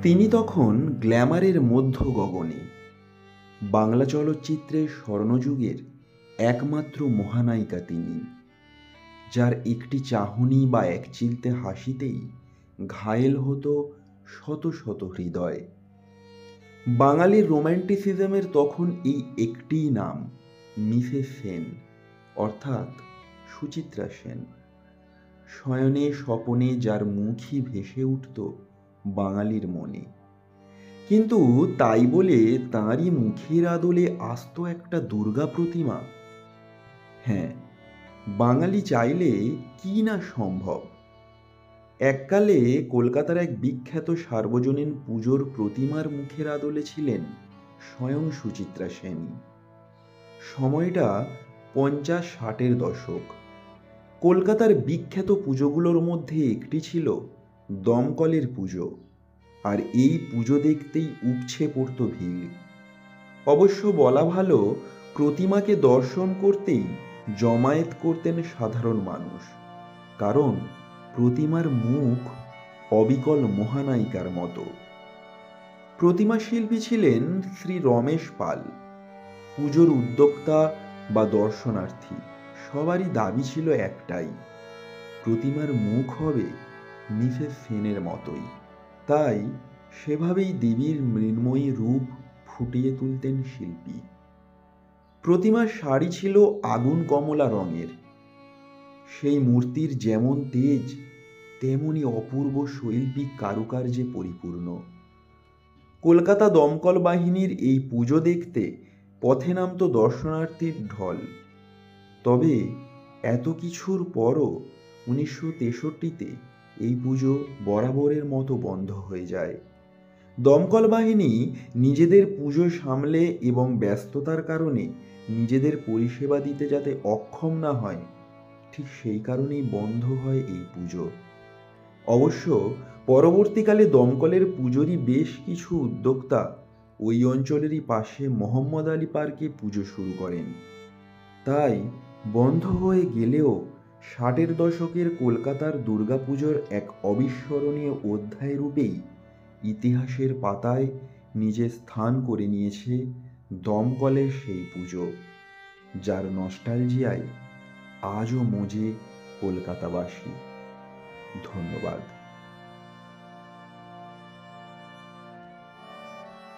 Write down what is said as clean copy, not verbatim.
তিনি তখন গ্ল্যামারের মধ্য গগনে, বাংলা চলচ্চিত্রের স্বর্ণযুগের একমাত্র মহানায়িকা তিনি, যার একটি চাহনি বা একচিলতে হাসিতেই ঘায়েল হতো শত শত হৃদয়। বাঙালির রোম্যান্টিসিজমের তখন এই একটিই নাম, মিসেস সেন, অর্থাৎ সুচিত্রা সেন। শয়নে স্বপনে যার মুখই ভেসে উঠত বাঙালির মনে। কিন্তু তাই বলে তাঁরই মুখের আদলে আসত একটা দুর্গা প্রতিমা? হ্যাঁ, বাঙালি চাইলে কি না সম্ভব। এককালে কলকাতার এক বিখ্যাত সার্বজনীন পুজোর প্রতিমার মুখের আদলে ছিলেন স্বয়ং সুচিত্রা সেন। সময়টা 50-60-এর দশক। কলকাতার বিখ্যাত পুজোগুলোর মধ্যে একটি ছিল দমকলের পুজো, আর এই পুজো দেখতেই উপছে পড়ত ভিড়। অবশ্য বলা ভালো, প্রতিমাকে দর্শন করতেই জমায়েত করতেন সাধারণ মানুষ, কারণ প্রতিমার মুখ অবিকল মহানায়িকার মতো। প্রতিমা শিল্পী ছিলেন শ্রী রমেশ পাল। পুজোর উদ্যোক্তা বা দর্শনার্থী সবারই দাবি ছিল একটাই, প্রতিমার মুখ হবে মিসেস সেনের মতোই। তাই সেভাবেই দেবীর মৃন্ময়ী রূপ ফুটিয়ে তুলতেন শিল্পী। প্রতিমার শাড়ি ছিল আগুন কমলা রঙের। সেই মূর্তির যেমন তেজ, তেমনি অপূর্ব শৈল্পিক কারুকার্যে পরিপূর্ণ। কলকাতা দমকল বাহিনীর এই পুজো দেখতে পথে নামত দর্শনার্থীর ঢল। তবে এত কিছুর পরও 1963-তে এই পুজো বরাবরের মতো বন্ধ হয়ে যায়। দমকল বাহিনী নিজেদের পুজো সামলে এবং ব্যস্ততার কারণে নিজেদের পরিষেবা দিতে যাতে অক্ষম না হয়, ঠিক সেই কারণেই বন্ধ হয় এই পুজো। অবশ্য পরবর্তীকালে দমকলের পুজোরই বেশ কিছু উদ্যোক্তা ওই অঞ্চলেরই পাশে মোহাম্মদ আলী পার্কে পুজো শুরু করেন। তাই বন্ধ হয়ে গেলেও 60-এর দশকের কলকাতার দুর্গাপুজোর এক অবিস্মরণীয় অধ্যায় রূপেই ইতিহাসের পাতায় নিজের স্থান করে নিয়েছে দমকলের সেই পুজো, যার নস্টালজিয়ায় আজও মজে কলকাতাবাসী। ধন্যবাদ।